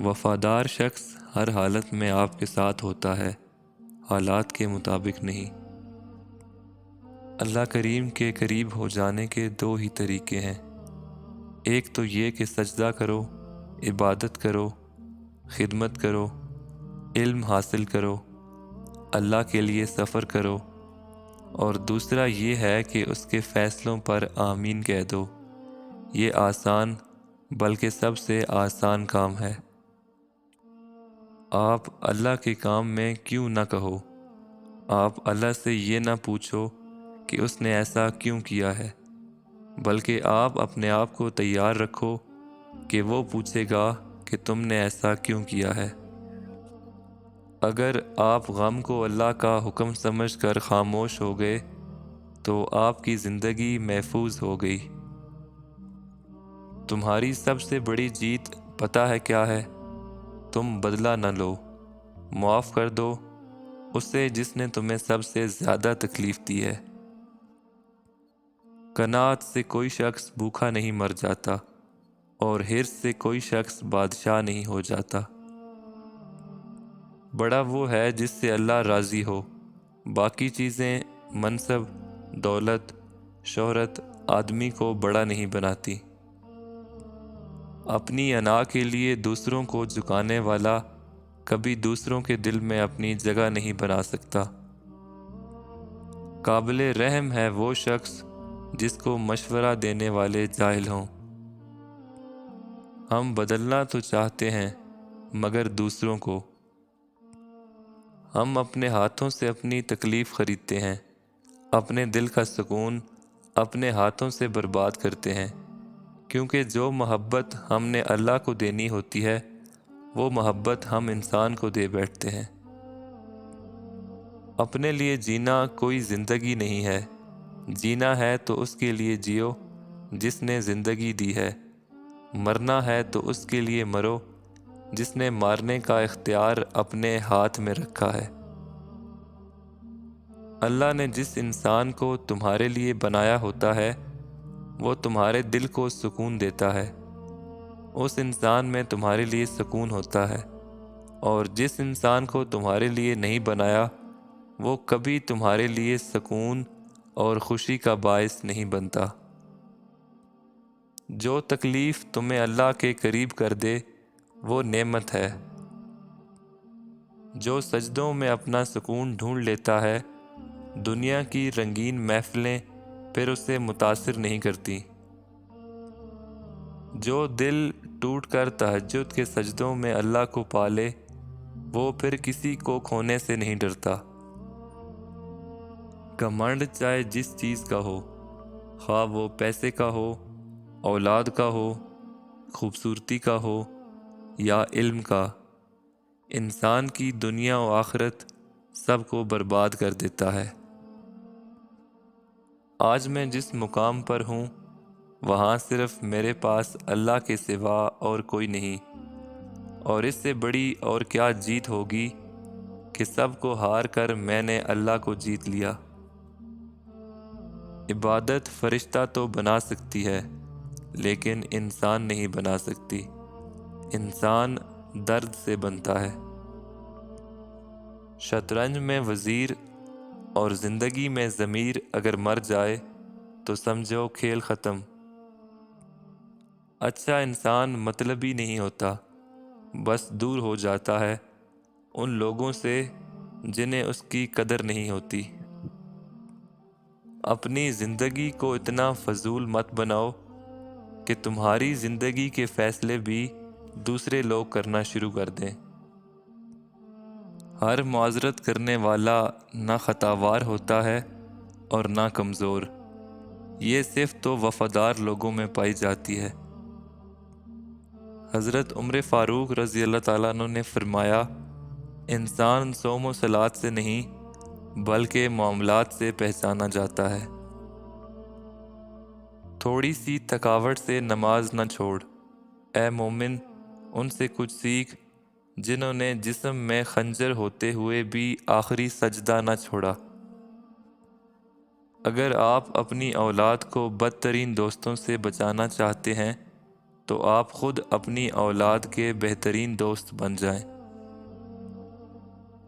وفادار شخص ہر حالت میں آپ کے ساتھ ہوتا ہے، حالات کے مطابق نہیں۔ اللہ کریم کے قریب ہو جانے کے دو ہی طریقے ہیں، ایک تو یہ کہ سجدہ کرو، عبادت کرو، خدمت کرو، علم حاصل کرو، اللہ کے لیے سفر کرو، اور دوسرا یہ ہے کہ اس کے فیصلوں پر آمین کہہ دو۔ یہ آسان بلکہ سب سے آسان کام ہے۔ آپ اللہ کے کام میں کیوں نہ کہو؟ آپ اللہ سے یہ نہ پوچھو کہ اس نے ایسا کیوں کیا ہے، بلکہ آپ اپنے آپ کو تیار رکھو کہ وہ پوچھے گا کہ تم نے ایسا کیوں کیا ہے۔ اگر آپ غم کو اللہ کا حکم سمجھ کر خاموش ہو گئے تو آپ کی زندگی محفوظ ہو گئی۔ تمہاری سب سے بڑی جیت پتہ ہے کیا ہے؟ تم بدلہ نہ لو، معاف کر دو اسے جس نے تمہیں سب سے زیادہ تکلیف دی ہے۔ قناعت سے کوئی شخص بھوکا نہیں مر جاتا، اور حرص سے کوئی شخص بادشاہ نہیں ہو جاتا۔ بڑا وہ ہے جس سے اللہ راضی ہو، باقی چیزیں منصب، دولت، شہرت آدمی کو بڑا نہیں بناتی۔ اپنی انا کے لیے دوسروں کو جھکانے والا کبھی دوسروں کے دل میں اپنی جگہ نہیں بنا سکتا۔ قابل رحم ہے وہ شخص جس کو مشورہ دینے والے جاہل ہوں۔ ہم بدلنا تو چاہتے ہیں مگر دوسروں کو۔ ہم اپنے ہاتھوں سے اپنی تکلیف خریدتے ہیں، اپنے دل کا سکون اپنے ہاتھوں سے برباد کرتے ہیں، کیونکہ جو محبت ہم نے اللہ کو دینی ہوتی ہے وہ محبت ہم انسان کو دے بیٹھتے ہیں۔ اپنے لیے جینا کوئی زندگی نہیں ہے، جینا ہے تو اس کے لیے جیو جس نے زندگی دی ہے، مرنا ہے تو اس کے لیے مرو جس نے مارنے کا اختیار اپنے ہاتھ میں رکھا ہے۔ اللہ نے جس انسان کو تمہارے لیے بنایا ہوتا ہے وہ تمہارے دل کو سکون دیتا ہے، اس انسان میں تمہارے لیے سکون ہوتا ہے، اور جس انسان کو تمہارے لیے نہیں بنایا وہ کبھی تمہارے لیے سکون اور خوشی کا باعث نہیں بنتا۔ جو تکلیف تمہیں اللہ کے قریب کر دے وہ نعمت ہے۔ جو سجدوں میں اپنا سکون ڈھونڈ لیتا ہے، دنیا کی رنگین محفلیں پھر اسے متاثر نہیں کرتی۔ جو دل ٹوٹ کر تہجد کے سجدوں میں اللہ کو پالے وہ پھر کسی کو کھونے سے نہیں ڈرتا۔ گھمنڈ چاہے جس چیز کا ہو، خواہ وہ پیسے کا ہو، اولاد کا ہو، خوبصورتی کا ہو یا علم کا، انسان کی دنیا و آخرت سب کو برباد کر دیتا ہے۔ آج میں جس مقام پر ہوں وہاں صرف میرے پاس اللہ کے سوا اور کوئی نہیں، اور اس سے بڑی اور کیا جیت ہوگی کہ سب کو ہار کر میں نے اللہ کو جیت لیا۔ عبادت فرشتہ تو بنا سکتی ہے لیکن انسان نہیں بنا سکتی، انسان درد سے بنتا ہے۔ شطرنج میں وزیر اور زندگی میں ضمیر اگر مر جائے تو سمجھو کھیل ختم۔ اچھا انسان مطلبی نہیں ہوتا، بس دور ہو جاتا ہے ان لوگوں سے جنہیں اس کی قدر نہیں ہوتی۔ اپنی زندگی کو اتنا فضول مت بناؤ کہ تمہاری زندگی کے فیصلے بھی دوسرے لوگ کرنا شروع کر دیں۔ ہر معذرت کرنے والا نہ خطاوار ہوتا ہے اور نہ کمزور، یہ صرف تو وفادار لوگوں میں پائی جاتی ہے۔ حضرت عمر فاروق رضی اللہ تعالیٰ عنہ نے فرمایا، انسان صوم و صلات سے نہیں بلکہ معاملات سے پہچانا جاتا ہے۔ تھوڑی سی تھکاوٹ سے نماز نہ چھوڑ، اے مومن ان سے کچھ سیکھ جنہوں نے جسم میں خنجر ہوتے ہوئے بھی آخری سجدہ نہ چھوڑا۔ اگر آپ اپنی اولاد کو بدترین دوستوں سے بچانا چاہتے ہیں تو آپ خود اپنی اولاد کے بہترین دوست بن جائیں۔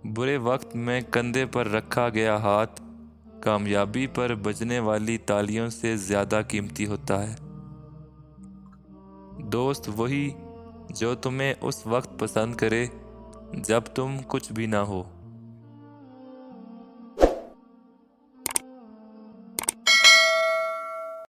برے وقت میں کندھے پر رکھا گیا ہاتھ کامیابی پر بجنے والی تالیوں سے زیادہ قیمتی ہوتا ہے۔ دوست وہی جو تمہیں اس وقت پسند کرے جب تم کچھ بھی نہ ہو۔